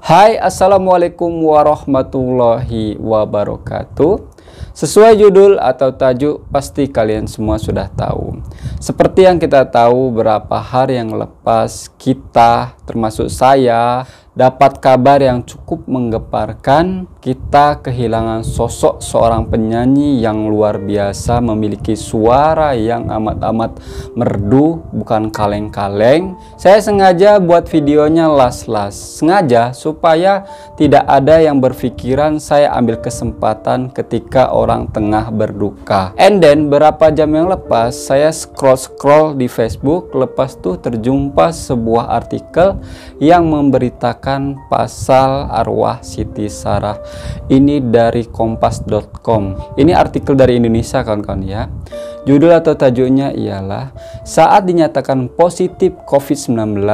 Hai, assalamualaikum warahmatullahi wabarakatuh. Sesuai judul atau tajuk, pasti kalian semua sudah tahu. Seperti yang kita tahu, beberapa hari yang lepas kita, termasuk saya, dapat kabar yang cukup menggemparkan. Kita kehilangan sosok seorang penyanyi yang luar biasa, memiliki suara yang amat-amat merdu, bukan kaleng-kaleng. Saya sengaja buat videonya las-las, sengaja supaya tidak ada yang berpikiran saya ambil kesempatan ketika orang tengah berduka. And then berapa jam yang lepas, saya scroll di Facebook, lepas tuh terjumpa sebuah artikel yang memberitakan pasal arwah Siti Sarah. Ini dari kompas.com. Ini artikel dari Indonesia, kawan-kawan ya. Judul atau tajuknya ialah saat dinyatakan positif COVID-19,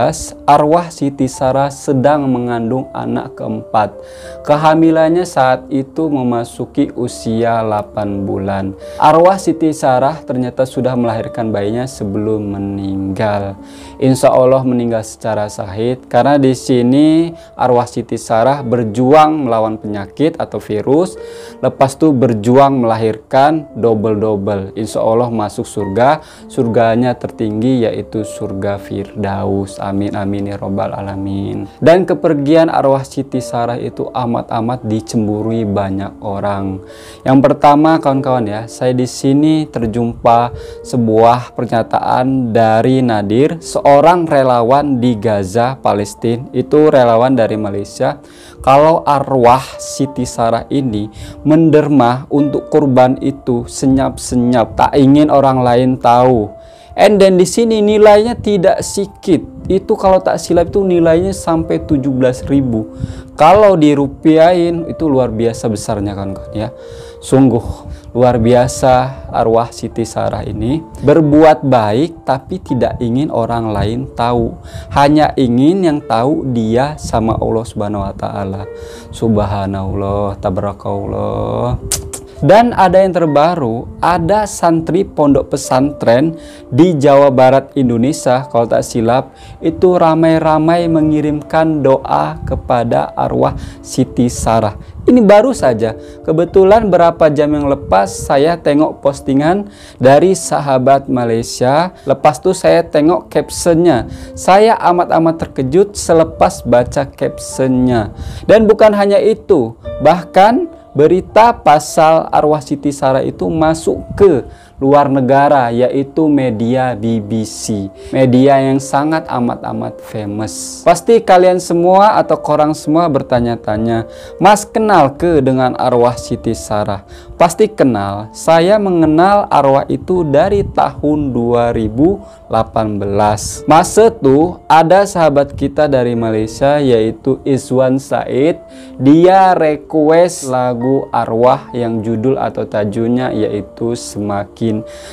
arwah Siti Sarah sedang mengandung anak keempat. Kehamilannya saat itu memasuki usia 8 bulan. Arwah Siti Sarah ternyata sudah melahirkan bayinya sebelum meninggal. Insya Allah meninggal secara sahih, karena di sini arwah Siti Sarah berjuang melawan penyakit atau virus, lepas itu berjuang melahirkan double. Insya Allah masuk surga, surganya tertinggi yaitu surga Firdaus. Amin amin ya robbal alamin. Dan kepergian arwah Siti Sarah itu amat dicemburui banyak orang. Yang pertama, kawan-kawan ya, saya di sini terjumpa sebuah pernyataan dari Nadir, seorang relawan di Gaza, Palestina. Itu relawan dari Malaysia. Kalau arwah Siti Sarah ini menderma untuk kurban itu senyap-senyap, tak ingin orang lain tahu. And then di sini nilainya tidak sedikit. Itu kalau tak silap itu nilainya sampai 17.000. Kalau dirupiahin itu luar biasa besarnya, kan ya. Sungguh luar biasa arwah Siti Sarah ini berbuat baik tapi tidak ingin orang lain tahu. Hanya ingin yang tahu dia sama Allah Subhanahu wa taala. Subhanallah, tabarakallah. Dan ada yang terbaru, ada santri pondok pesantren di Jawa Barat Indonesia, kalau tak silap, itu ramai-ramai mengirimkan doa kepada arwah Siti Sarah. Ini baru saja, kebetulan berapa jam yang lepas saya tengok postingan dari sahabat Malaysia. Lepas itu saya tengok captionnya. Saya amat terkejut selepas baca captionnya. Dan bukan hanya itu, bahkan berita pasal arwah Siti Sarah itu masuk ke luar negara, yaitu media BBC, media yang sangat amat famous. Pasti kalian semua atau korang semua bertanya-tanya, Mas kenal ke dengan arwah Siti Sarah? Pasti kenal. Saya mengenal arwah itu dari tahun 2018. Masa itu ada sahabat kita dari Malaysia yaitu Izwan Said. Dia request lagu arwah yang judul atau tajuknya yaitu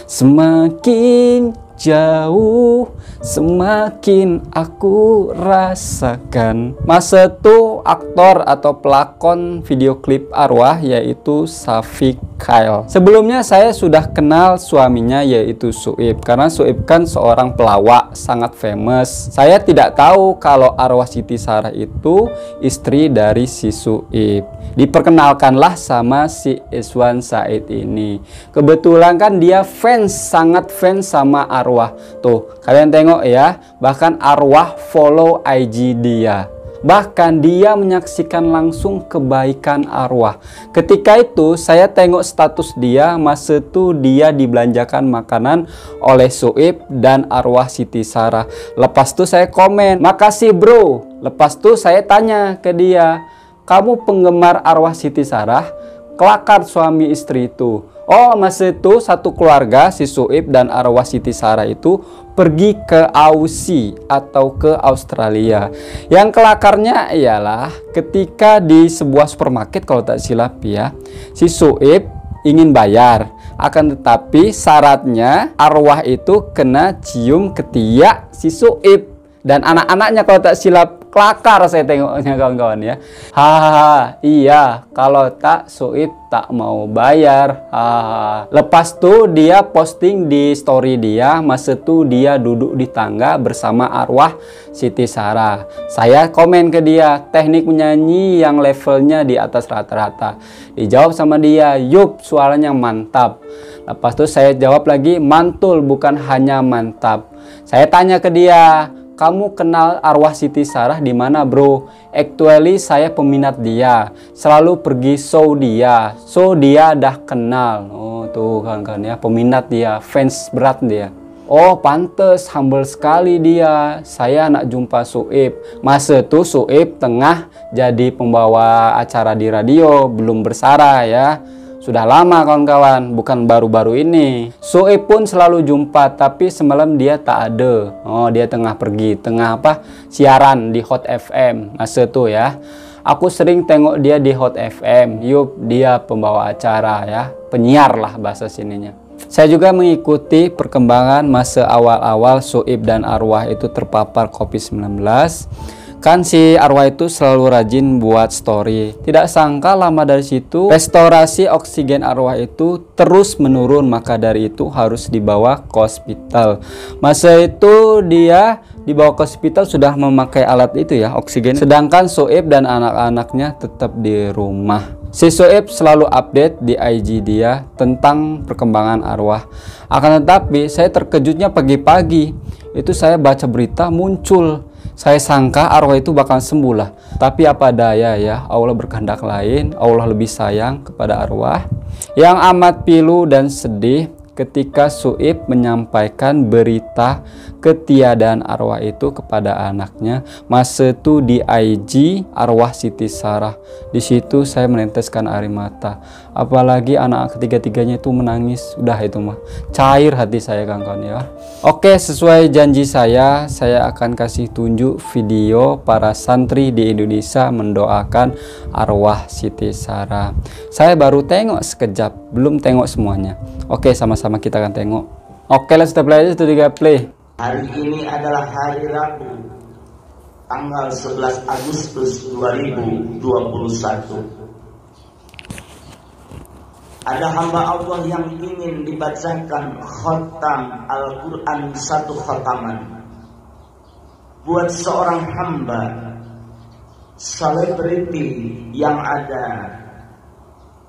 Semakin jauh, semakin aku rasakan. Masa itu aktor atau pelakon video klip arwah yaitu Syafiq Kyle. Sebelumnya saya sudah kenal suaminya yaitu Suib, karena Suib kan seorang pelawak sangat famous. Saya tidak tahu kalau arwah Siti Sarah itu istri dari si Suib. Diperkenalkanlah sama si Izwan Said ini. Kebetulan kan dia sangat fans sama arwah. Tuh, kalian tengok ya, bahkan arwah follow IG dia. Bahkan dia menyaksikan langsung kebaikan arwah. Ketika itu saya tengok status dia, masa itu dia dibelanjakan makanan oleh Suib dan arwah Siti Sarah. Lepas itu saya komen, makasih bro. Lepas itu saya tanya ke dia, kamu penggemar arwah Siti Sarah? Kelakar suami istri itu. Oh, masa itu satu keluarga, si Suib dan arwah Siti Sarah itu pergi ke Aussie atau ke Australia. Yang kelakarnya ialah ketika di sebuah supermarket, kalau tak silap ya, si Suib ingin bayar. Akan tetapi syaratnya arwah itu kena cium ketiak si Suib. Dan anak-anaknya kalau tak silap kelakar saya tengoknya kawan-kawan ya. Hahaha, iya, kalau tak Soib tak mau bayar. Hahaha. Lepas tuh dia posting di story dia, masa tuh dia duduk di tangga bersama arwah Siti Sarah. Saya komen ke dia, teknik menyanyi yang levelnya di atas rata-rata. Dijawab sama dia, yup, suaranya mantap. Lepas tuh saya jawab lagi, mantul bukan hanya mantap. Saya tanya ke dia, kamu kenal arwah Siti Sarah di mana, bro? Actually saya peminat dia, selalu pergi show dia, so dia dah kenal. Oh tuh kan ya, peminat dia, fans berat dia. Oh pantes, humble sekali dia. Saya nak jumpa Soib. Masa tuh Soib tengah jadi pembawa acara di radio, belum bersara ya. Sudah lama kawan-kawan, bukan baru-baru ini. Soib pun selalu jumpa, tapi semalam dia tak ada. Oh, dia tengah pergi, tengah apa? Siaran di Hot FM. Masa tuh ya. Aku sering tengok dia di Hot FM. Yup, dia pembawa acara ya. Penyiar lah bahasa sininya. Saya juga mengikuti perkembangan masa awal-awal Soib dan arwah itu terpapar COVID-19. Kan si arwah itu selalu rajin buat story. Tidak sangka lama dari situ restorasi oksigen arwah itu terus menurun. Maka dari itu harus dibawa ke hospital. Masa itu dia dibawa ke hospital sudah memakai alat itu ya, oksigen. Sedangkan Soib dan anak-anaknya tetap di rumah. Si Soib selalu update di IG dia tentang perkembangan arwah. Akan tetapi saya terkejutnya pagi-pagi itu saya baca berita muncul. Saya sangka arwah itu bakal sembuh lah. Tapi apa daya ya, Allah berkehendak lain. Allah lebih sayang kepada arwah. Yang amat pilu dan sedih ketika Soib menyampaikan berita ketiadaan arwah itu kepada anaknya. Masa itu di IG arwah Siti Sarah. Di situ saya meneteskan air mata. Apalagi anak ketiga-tiganya itu menangis. Udah itu mah cair hati saya kawan-kawan ya. Oke, sesuai janji saya akan kasih tunjuk video para santri di Indonesia mendoakan arwah Siti Sarah. Saya baru tengok sekejap, belum tengok semuanya. Oke, sama-sama kita akan tengok. Oke, let's play. 1, 2, 3, play. Hari ini adalah hari Rabu, tanggal 11 Agustus 2021. Ada hamba Allah yang ingin dibacakan khatam Al-Quran 1 khataman. Buat seorang hamba selebriti yang ada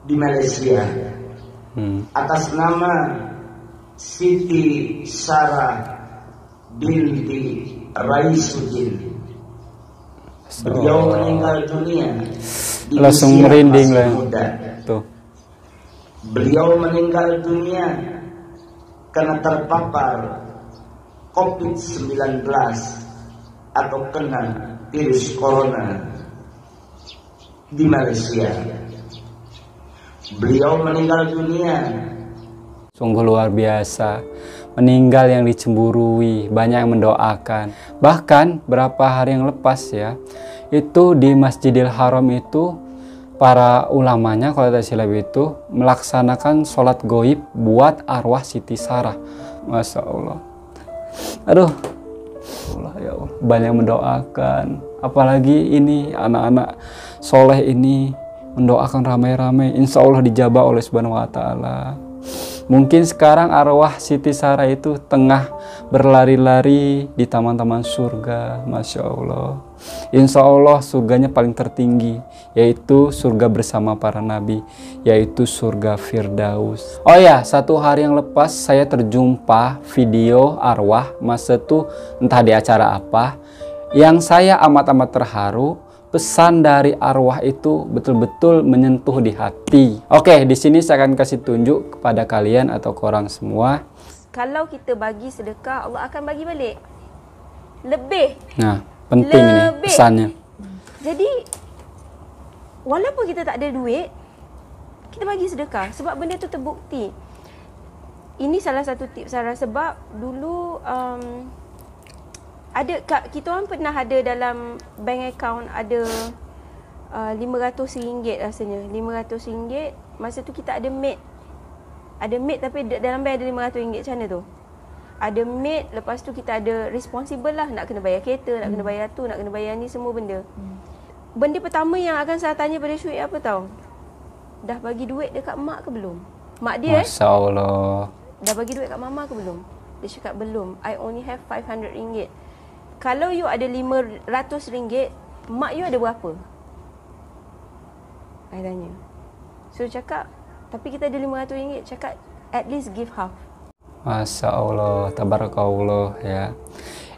di Malaysia, atas nama Siti Sarah binti Raisuddin. Beliau meninggal dunia di langsung usia merinding masih lah muda. tuh. Beliau meninggal dunia karena terpapar COVID-19 atau kena virus corona di Malaysia. Beliau meninggal dunia. Sungguh luar biasa. Meninggal yang dicemburui, banyak yang mendoakan. Bahkan berapa hari yang lepas ya, itu di Masjidil Haram itu para ulamanya kalau tidak silap itu melaksanakan sholat goib buat arwah Siti Sarah. Masya Allah. Aduh, Allah ya Allah, banyak yang mendoakan. Apalagi ini anak-anak soleh ini mendoakan ramai-ramai. Insya Allah dijabah oleh Subhanahu Wa Taala. Mungkin sekarang arwah Siti Sarah itu tengah berlari-lari di taman-taman surga. Masya Allah. Insya Allah surganya paling tertinggi, yaitu surga bersama para nabi, yaitu surga Firdaus. Oh ya, 1 hari yang lepas saya terjumpa video arwah. Masa itu entah di acara apa, yang saya amat-amat terharu. Pesan dari arwah itu betul-betul menyentuh di hati. Oke, di sini saya akan kasih tunjuk kepada kalian atau korang semua. Kalau kita bagi sedekah, Allah akan bagi balik lebih. Nah, penting ini pesannya. Jadi, walaupun kita tak ada duit, kita bagi sedekah sebab benda tu terbukti. Ini salah satu tips Sarah, sebab dulu ada kita orang pernah ada dalam bank account ada RM500 rasanya. RM500. Masa tu kita ada maid. Ada maid tapi dalam bank ada RM500. Macam mana tu? ada maid, lepas tu kita ada responsible lah, nak kena bayar kereta, nak kena bayar tu, nak kena bayar ni, semua benda. Benda pertama yang akan saya tanya pada Syuib apa tahu? Dah bagi duit dekat mak ke belum? Mak dia Masya Allah. dah bagi duit kat mama ke belum? Dia cakap belum. I only have RM500. Kalau you ada RM500, mak you ada berapa? I tanya. So cakap, tapi kita ada RM500. Cakap, at least give half. Masya Allah, tabarakallah ya.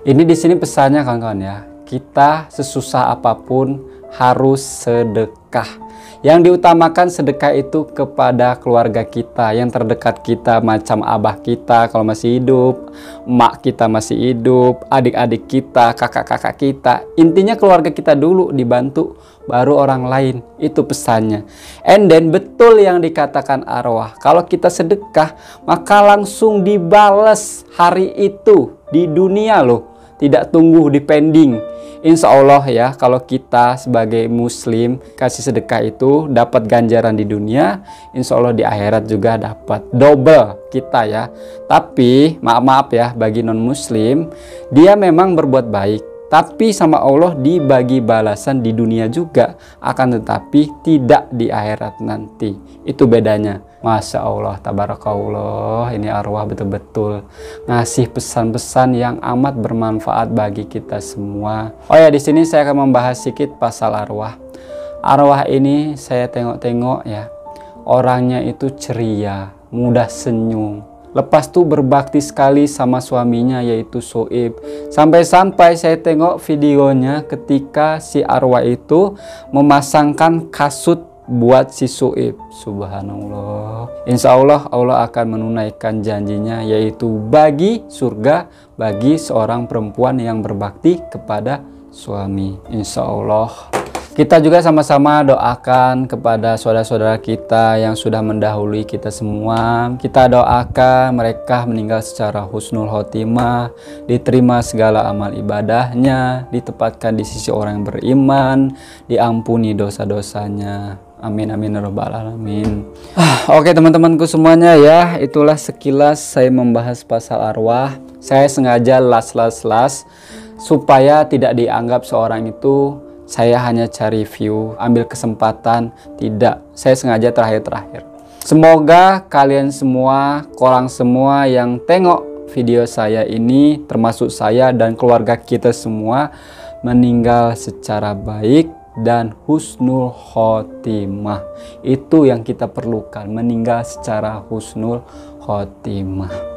Ini di sini pesannya kawan-kawan ya. Kita sesusah apapun harus sedekah. Yang diutamakan sedekah itu kepada keluarga kita yang terdekat kita, macam abah kita kalau masih hidup, emak kita masih hidup, adik-adik kita, kakak-kakak kita. Intinya keluarga kita dulu dibantu, baru orang lain. Itu pesannya. And then betul yang dikatakan arwah, kalau kita sedekah maka langsung dibalas hari itu di dunia loh, tidak tunggu di pending. Insya Allah ya, kalau kita sebagai muslim kasih sedekah itu dapat ganjaran di dunia, insya Allah di akhirat juga dapat double kita ya. Tapi maaf ya, bagi non muslim dia memang berbuat baik, tapi sama Allah dibagi balasan di dunia juga, akan tetapi tidak di akhirat nanti. Itu bedanya. Masya Allah, tabarakallah, ini arwah betul-betul ngasih pesan-pesan yang amat bermanfaat bagi kita semua. Oh ya, di sini saya akan membahas sedikit pasal arwah. Arwah ini saya tengok-tengok ya, orangnya itu ceria, mudah senyum. Lepas itu berbakti sekali sama suaminya yaitu Syuib. Sampai-sampai saya tengok videonya ketika si arwah itu memasangkan kasut buat si Syuib. Subhanallah. Insya Allah Allah akan menunaikan janjinya, yaitu bagi surga bagi seorang perempuan yang berbakti kepada suami. Insya Allah. Kita juga sama-sama doakan kepada saudara-saudara kita yang sudah mendahului kita semua. Kita doakan mereka meninggal secara husnul khotimah, diterima segala amal ibadahnya, ditempatkan di sisi orang yang beriman, diampuni dosa-dosanya. Amin amin ya rabbal alamin. Oke teman-temanku semuanya ya, itulah sekilas saya membahas pasal arwah. Saya sengaja las supaya tidak dianggap seorang itu saya hanya cari view, ambil kesempatan. Tidak, saya sengaja terakhir. Semoga kalian semua, korang semua yang tengok video saya ini, termasuk saya dan keluarga kita semua, meninggal secara baik dan husnul khotimah. Itu yang kita perlukan, meninggal secara husnul khotimah.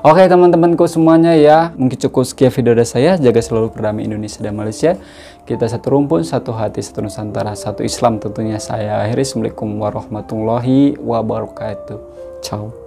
Oke teman-temanku semuanya ya, mungkin cukup sekian video dari saya. Jaga selalu perdamaian Indonesia dan Malaysia. Kita satu rumpun, satu hati, satu Nusantara, satu Islam tentunya. Saya akhiri. Assalamualaikum warahmatullahi wabarakatuh. Ciao.